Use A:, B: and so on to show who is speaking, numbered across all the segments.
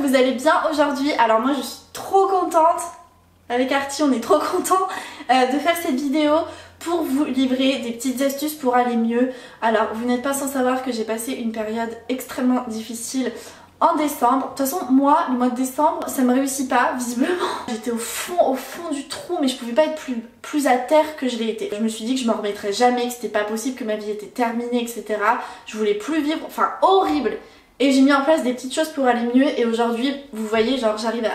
A: vous allez bien aujourd'hui. Alors moi je suis trop contente, avec Artie on est trop content de faire cette vidéo pour vous livrer des petites astuces pour aller mieux. Alors vous n'êtes pas sans savoir que j'ai passé une période extrêmement difficile en décembre. De toute façon moi le mois de décembre ça me réussit pas visiblement. J'étais au fond du trou, mais je pouvais pas être plus à terre que je l'ai été. Je me suis dit que je m'en remettrais jamais, que c'était pas possible, que ma vie était terminée, etc. Je voulais plus vivre, enfin horrible. Et j'ai mis en place des petites choses pour aller mieux, et aujourd'hui vous voyez, genre j'arrive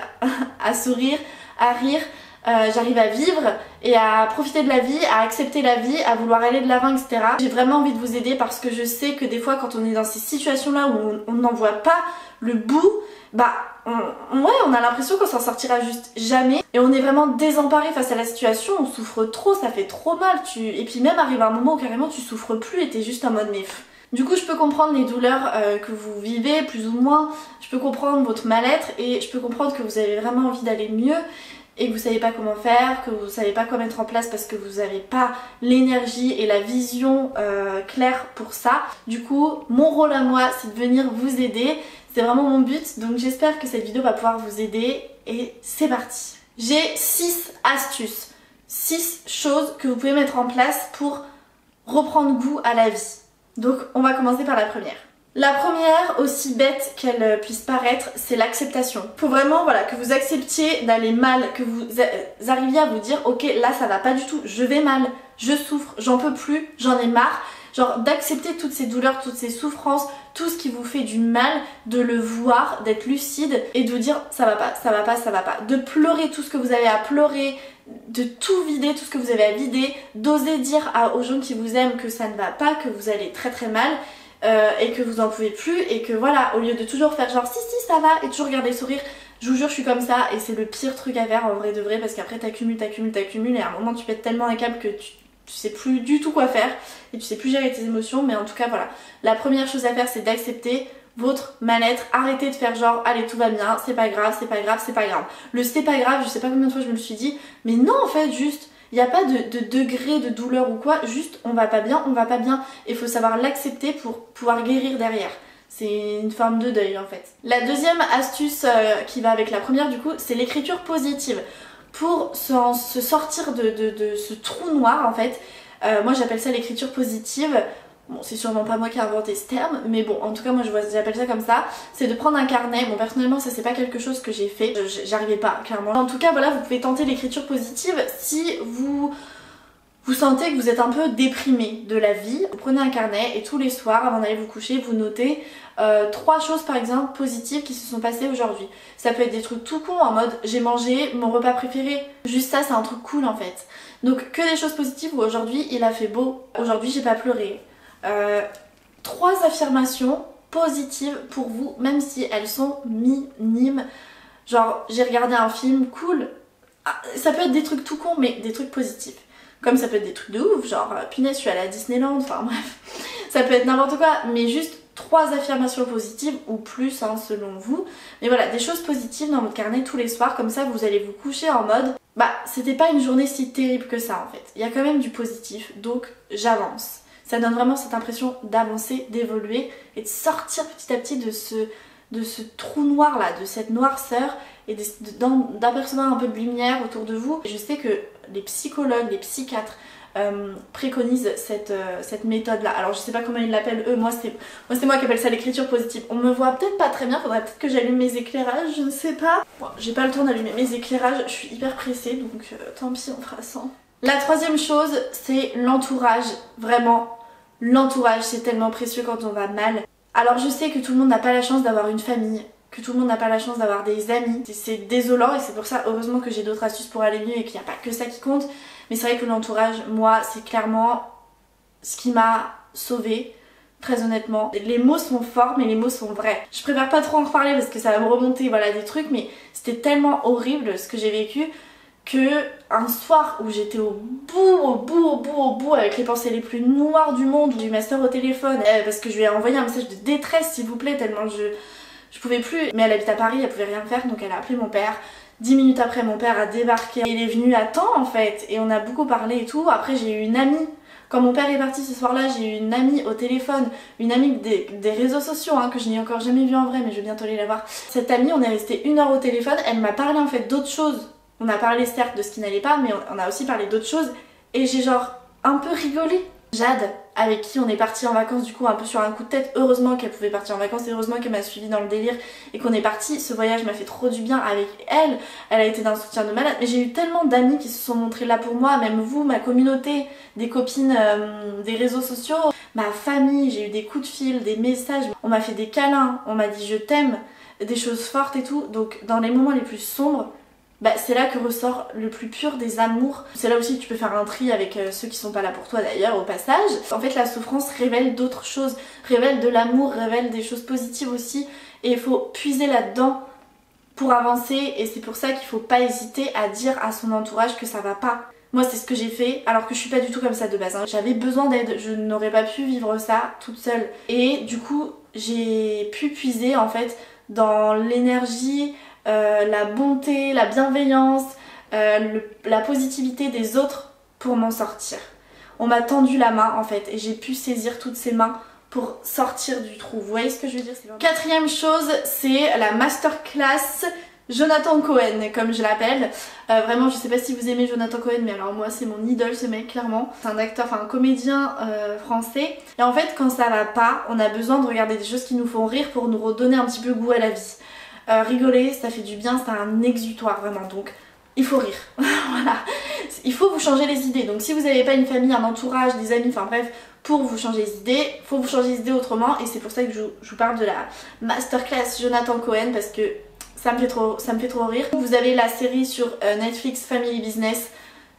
A: à sourire, à rire, j'arrive à vivre et à profiter de la vie, à accepter la vie, à vouloir aller de l'avant, etc. J'ai vraiment envie de vous aider parce que je sais que des fois quand on est dans ces situations là où on n'en voit pas le bout, bah on a l'impression qu'on s'en sortira juste jamais, et on est vraiment désemparé face à la situation, on souffre trop, ça fait trop mal, et puis même arrive un moment où carrément tu souffres plus et t'es juste en mode mais... Du coup je peux comprendre les douleurs que vous vivez plus ou moins, je peux comprendre votre mal-être, et je peux comprendre que vous avez vraiment envie d'aller mieux et que vous savez pas comment faire, que vous savez pas quoi mettre en place parce que vous avez pas l'énergie et la vision claire pour ça. Du coup mon rôle à moi c'est de venir vous aider, c'est vraiment mon but, donc j'espère que cette vidéo va pouvoir vous aider et c'est parti. J'ai 6 astuces, 6 choses que vous pouvez mettre en place pour reprendre goût à la vie. Donc on va commencer par la première. La première, aussi bête qu'elle puisse paraître, c'est l'acceptation. Faut vraiment voilà, que vous acceptiez d'aller mal, que vous arriviez à vous dire ok là ça va pas du tout, je vais mal, je souffre, j'en peux plus, j'en ai marre. Genre d'accepter toutes ces douleurs, toutes ces souffrances, tout ce qui vous fait du mal, de le voir, d'être lucide et de vous dire ça va pas, ça va pas, ça va pas. De pleurer tout ce que vous avez à pleurer, de tout vider, tout ce que vous avez à vider, d'oser dire aux gens qui vous aiment que ça ne va pas, que vous allez très très mal et que vous en pouvez plus, et que voilà, au lieu de toujours faire genre si si ça va et toujours garder le sourire, je vous jure je suis comme ça et c'est le pire truc à faire en vrai de vrai, parce qu'après t'accumules et à un moment tu pètes tellement un câble que tu sais plus du tout quoi faire et tu sais plus gérer tes émotions. Mais en tout cas voilà, la première chose à faire c'est d'accepter votre mal-être, arrêtez de faire genre allez tout va bien, c'est pas grave, c'est pas grave, c'est pas grave. Le c'est pas grave, je sais pas combien de fois je me le suis dit, mais non en fait juste, il n'y a pas de degré de douleur ou quoi, juste on va pas bien, on va pas bien, et il faut savoir l'accepter pour pouvoir guérir derrière. C'est une forme de deuil en fait. La deuxième astuce qui va avec la première du coup, c'est l'écriture positive. Pour se sortir de ce trou noir en fait, moi j'appelle ça l'écriture positive. Bon, c'est sûrement pas moi qui ai inventé ce terme, mais bon, en tout cas moi j'appelle ça comme ça. C'est de prendre un carnet. Bon, personnellement ça c'est pas quelque chose que j'ai fait, j'arrivais pas clairement. En tout cas voilà, vous pouvez tenter l'écriture positive si vous sentez que vous êtes un peu déprimé de la vie. Vous prenez un carnet et tous les soirs avant d'aller vous coucher vous notez 3 choses par exemple positives qui se sont passées aujourd'hui. Ça peut être des trucs tout cons en mode j'ai mangé mon repas préféré, juste ça c'est un truc cool en fait. Donc que des choses positives, où aujourd'hui il a fait beau, aujourd'hui j'ai pas pleuré. 3 affirmations positives pour vous, même si elles sont minimes, genre j'ai regardé un film cool. Ça peut être des trucs tout cons mais des trucs positifs, comme ça peut être des trucs de ouf, genre punaise je suis allée à Disneyland, enfin bref, ça peut être n'importe quoi, mais juste 3 affirmations positives ou plus hein, selon vous. Mais voilà, des choses positives dans votre carnet tous les soirs, comme ça vous allez vous coucher en mode bah c'était pas une journée si terrible que ça en fait, il y a quand même du positif, donc j'avance. Ça donne vraiment cette impression d'avancer, d'évoluer et de sortir petit à petit de ce trou noir là, de cette noirceur, et d'apercevoir un peu de lumière autour de vous. Je sais que les psychologues, les psychiatres préconisent cette méthode là. Alors je sais pas comment ils l'appellent eux, moi c'est moi qui appelle ça l'écriture positive. On me voit peut-être pas très bien, faudrait peut-être que j'allume mes éclairages, je ne sais pas. Bon, j'ai pas le temps d'allumer mes éclairages, je suis hyper pressée donc tant pis, on fera sans. La troisième chose c'est l'entourage, vraiment. L'entourage c'est tellement précieux quand on va mal. Alors je sais que tout le monde n'a pas la chance d'avoir une famille, que tout le monde n'a pas la chance d'avoir des amis. C'est désolant et c'est pour ça heureusement que j'ai d'autres astuces pour aller mieux et qu'il n'y a pas que ça qui compte. Mais c'est vrai que l'entourage, moi c'est clairement ce qui m'a sauvée, très honnêtement. Les mots sont forts mais les mots sont vrais. Je préfère pas trop en reparler parce que ça va me remonter voilà, des trucs, mais c'était tellement horrible ce que j'ai vécu que un soir où j'étais au bout avec les pensées les plus noires du monde, où j'ai eu ma soeur au téléphone parce que je lui ai envoyé un message de détresse s'il vous plaît, tellement je pouvais plus. Mais elle habite à Paris, elle pouvait rien faire donc elle a appelé mon père. 10 minutes après mon père a débarqué, il est venu à temps en fait et on a beaucoup parlé et tout. Après j'ai eu une amie Quand mon père est parti ce soir-là, j'ai eu une amie au téléphone, une amie des réseaux sociaux hein, que je n'ai encore jamais vue en vrai mais je vais bientôt aller la voir. Cette amie, on est resté 1 heure au téléphone, elle m'a parlé en fait d'autres choses. On a parlé certes de ce qui n'allait pas mais on a aussi parlé d'autres choses et j'ai genre un peu rigolé. Jade, avec qui on est parti en vacances du coup un peu sur un coup de tête, heureusement qu'elle pouvait partir en vacances et heureusement qu'elle m'a suivi dans le délire et qu'on est parti. Ce voyage m'a fait trop du bien avec elle, elle a été d'un soutien de malade, mais j'ai eu tellement d'amis qui se sont montrés là pour moi, même vous, ma communauté, des copines des réseaux sociaux, ma famille, j'ai eu des coups de fil, des messages, on m'a fait des câlins, on m'a dit je t'aime, des choses fortes et tout, donc dans les moments les plus sombres, bah, c'est là que ressort le plus pur des amours. C'est là aussi que tu peux faire un tri avec ceux qui sont pas là pour toi d'ailleurs au passage. En fait la souffrance révèle d'autres choses, révèle de l'amour, révèle des choses positives aussi et il faut puiser là-dedans pour avancer et c'est pour ça qu'il faut pas hésiter à dire à son entourage que ça va pas. Moi c'est ce que j'ai fait alors que je suis pas du tout comme ça de base hein. J'avais besoin d'aide, je n'aurais pas pu vivre ça toute seule et du coup j'ai pu puiser en fait dans l'énergie, la bonté, la bienveillance, la positivité des autres pour m'en sortir. On m'a tendu la main en fait et j'ai pu saisir toutes ces mains pour sortir du trou. Vous voyez ce que je veux dire? Quatrième chose, c'est la masterclass Jonathan Cohen, comme je l'appelle. Vraiment, je sais pas si vous aimez Jonathan Cohen, mais alors moi c'est mon idole ce mec, clairement. C'est un acteur, enfin un comédien français. Et en fait, quand ça va pas, on a besoin de regarder des choses qui nous font rire pour nous redonner un petit peu goût à la vie. Rigoler, ça fait du bien, c'est un exutoire vraiment, donc il faut rire. Voilà, il faut vous changer les idées. Donc si vous n'avez pas une famille, un entourage, des amis, enfin bref, pour vous changer les idées, faut vous changer les idées autrement. Et c'est pour ça que je vous parle de la masterclass Jonathan Cohen parce que ça me fait trop rire. Vous avez la série sur Netflix Family Business.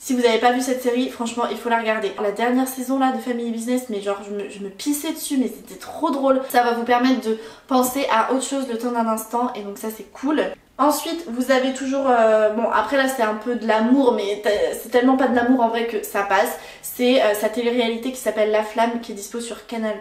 A: Si vous n'avez pas vu cette série, franchement il faut la regarder. La dernière saison là de Family Business, mais genre je me pissais dessus, mais c'était trop drôle. Ça va vous permettre de penser à autre chose le temps d'un instant et donc ça c'est cool. Ensuite vous avez toujours, bon après là c'est un peu de l'amour mais c'est tellement pas de l'amour en vrai que ça passe. C'est sa télé-réalité qui s'appelle La Flamme qui est dispo sur Canal+.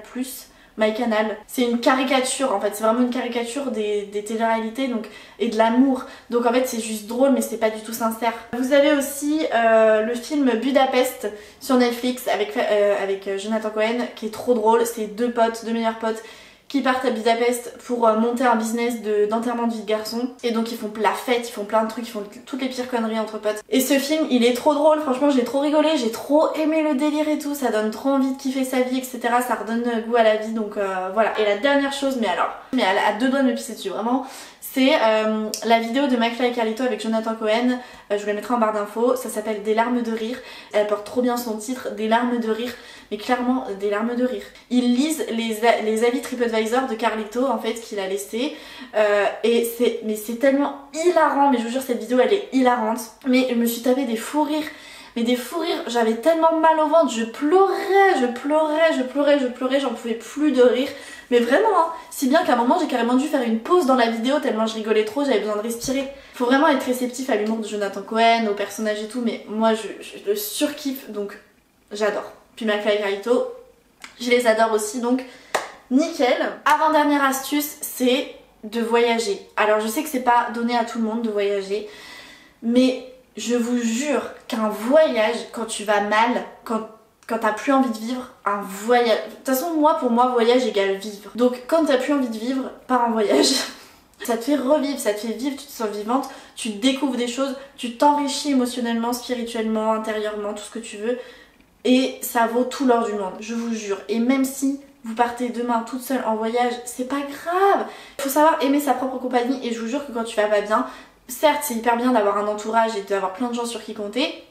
A: MyCanal. C'est une caricature en fait, c'est vraiment une caricature des téléréalités donc, et de l'amour. Donc en fait c'est juste drôle mais c'est pas du tout sincère. Vous avez aussi le film Budapest sur Netflix avec Jonathan Cohen qui est trop drôle. C'est deux meilleurs potes qui partent à Budapest pour monter un business d'enterrement de vie de garçon. Et donc ils font la fête, ils font plein de trucs, ils font toutes les pires conneries entre potes. Et ce film, il est trop drôle, franchement j'ai trop rigolé, j'ai trop aimé le délire et tout, ça donne trop envie de kiffer sa vie, etc. Ça redonne goût à la vie, donc voilà. Et la dernière chose, mais à deux doigts de me pisser dessus, vraiment, c'est la vidéo de McFly et Carlito avec Jonathan Cohen. Je vous la mettrai en barre d'infos, ça s'appelle Des larmes de rire. Elle porte trop bien son titre, Des larmes de rire, mais clairement des larmes de rire. Ils lisent les avis TripAdvisor de Carlito en fait qu'il a laissé mais c'est tellement hilarant, mais je vous jure cette vidéo elle est hilarante. Mais je me suis tapé des fous rires. Mais des fous rires, j'avais tellement mal au ventre, je pleurais, j'en pouvais plus de rire. Mais vraiment, hein, si bien qu'à un moment j'ai carrément dû faire une pause dans la vidéo tellement je rigolais trop, j'avais besoin de respirer. Faut vraiment être réceptif à l'humour de Jonathan Cohen, aux personnages et tout, mais moi je le surkiffe donc j'adore. Puis McFly et Carlito, je les adore aussi donc nickel. Avant-dernière astuce, c'est de voyager. Alors je sais que c'est pas donné à tout le monde de voyager, mais je vous jure qu'un voyage, quand tu vas mal, quand t'as plus envie de vivre, un voyage... De toute façon, pour moi, voyage égale vivre. Donc quand t'as plus envie de vivre, pars en voyage. Ça te fait revivre, ça te fait vivre, tu te sens vivante, tu découvres des choses, tu t'enrichis émotionnellement, spirituellement, intérieurement, tout ce que tu veux. Et ça vaut tout l'or du monde, je vous jure. Et même si vous partez demain toute seule en voyage, c'est pas grave. Il faut savoir aimer sa propre compagnie et je vous jure que quand tu vas pas bien, certes c'est hyper bien d'avoir un entourage et d'avoir plein de gens sur qui compter,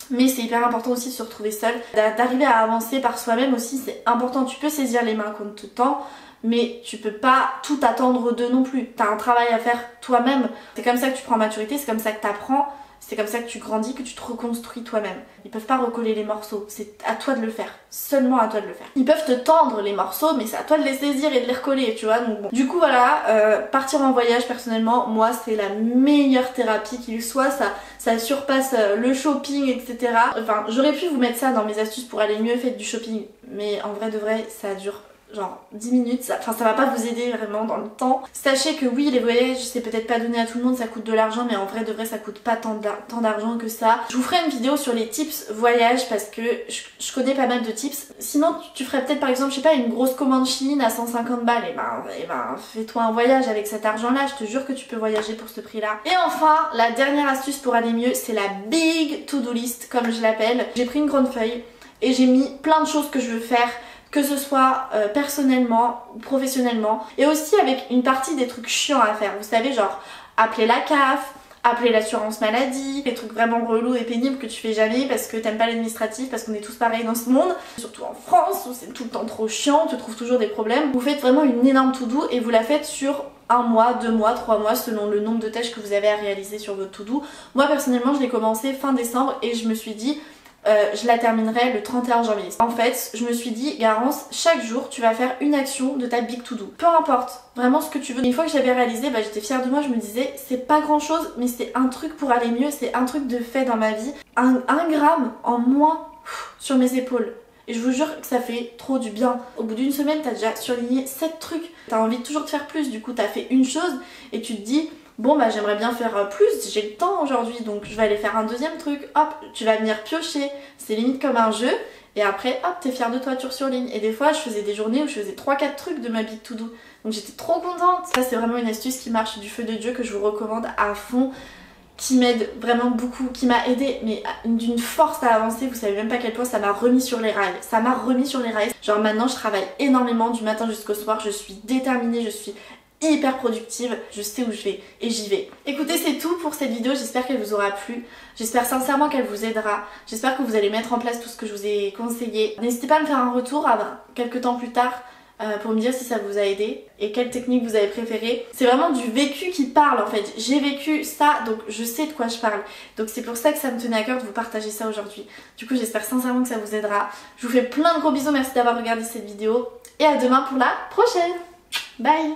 A: mais c'est hyper important aussi de se retrouver seule, d'arriver à avancer par soi-même aussi, c'est important. Tu peux saisir les mains contre tout temps, mais tu peux pas tout attendre d'eux non plus. T'as un travail à faire toi-même, c'est comme ça que tu prends maturité, c'est comme ça que t'apprends. C'est comme ça que tu grandis, que tu te reconstruis toi-même. Ils peuvent pas recoller les morceaux, c'est à toi de le faire, seulement à toi de le faire. Ils peuvent te tendre les morceaux, mais c'est à toi de les saisir et de les recoller, tu vois. Donc bon. Du coup voilà, partir en voyage personnellement, moi c'est la meilleure thérapie qu'il soit, ça surpasse le shopping, etc. Enfin, j'aurais pu vous mettre ça dans mes astuces pour aller mieux, faites du shopping, mais en vrai de vrai, ça dure genre 10 minutes, ça va pas vous aider vraiment dans le temps. Sachez que oui, les voyages c'est peut-être pas donné à tout le monde, ça coûte de l'argent, mais en vrai de vrai ça coûte pas tant d'argent que ça. Je vous ferai une vidéo sur les tips voyage parce que je connais pas mal de tips. Sinon tu ferais peut-être par exemple, je sais pas, une grosse commande Shein à 150 balles, et ben fais-toi un voyage avec cet argent là, je te jure que tu peux voyager pour ce prix là. Et enfin, la dernière astuce pour aller mieux, c'est la big to-do list comme je l'appelle. J'ai pris une grande feuille et j'ai mis plein de choses que je veux faire, que ce soit personnellement ou professionnellement, et aussi avec une partie des trucs chiants à faire, vous savez, genre appeler la CAF, appeler l'assurance maladie, les trucs vraiment relous et pénibles que tu fais jamais parce que t'aimes pas l'administratif, parce qu'on est tous pareils dans ce monde, surtout en France où c'est tout le temps trop chiant, tu trouves toujours des problèmes. Vous faites vraiment une énorme to-do et vous la faites sur 1 mois, 2 mois, 3 mois selon le nombre de tâches que vous avez à réaliser sur votre to-do. Moi personnellement je l'ai commencé fin décembre et je me suis dit je la terminerai le 31 janvier. En fait, je me suis dit, Garance, chaque jour, tu vas faire une action de ta big to do. Peu importe, vraiment ce que tu veux. Une fois que je l'avais réalisé, j'étais fière de moi, je me disais, c'est pas grand chose, mais c'est un truc pour aller mieux, c'est un truc de fait dans ma vie. Un gramme en moins sur mes épaules. Et je vous jure que ça fait trop du bien. Au bout d'une semaine, t'as déjà surligné 7 trucs. T'as envie de toujours de faire plus, du coup t'as fait une chose et tu te dis, bon j'aimerais bien faire plus, j'ai le temps aujourd'hui donc je vais aller faire un deuxième truc, hop, tu vas venir piocher, c'est limite comme un jeu, et après hop, t'es fière de toi, tu surlignes. Et des fois je faisais des journées où je faisais 3-4 trucs de ma big to do, donc j'étais trop contente. Ça c'est vraiment une astuce qui marche du feu de Dieu, que je vous recommande à fond, qui m'aide vraiment beaucoup, qui m'a aidé mais d'une force à avancer, vous savez même pas à quel point ça m'a remis sur les rails. Ça m'a remis sur les rails, genre maintenant je travaille énormément du matin jusqu'au soir, je suis déterminée, je suis hyper productive, je sais où je vais et j'y vais. Écoutez, c'est tout pour cette vidéo, j'espère qu'elle vous aura plu, j'espère sincèrement qu'elle vous aidera, j'espère que vous allez mettre en place tout ce que je vous ai conseillé. N'hésitez pas à me faire un retour quelques temps plus tard pour me dire si ça vous a aidé et quelle technique vous avez préférée. C'est vraiment du vécu qui parle en fait, j'ai vécu ça donc je sais de quoi je parle, donc c'est pour ça que ça me tenait à cœur de vous partager ça aujourd'hui. Du coup j'espère sincèrement que ça vous aidera, je vous fais plein de gros bisous, merci d'avoir regardé cette vidéo et à demain pour la prochaine. Bye.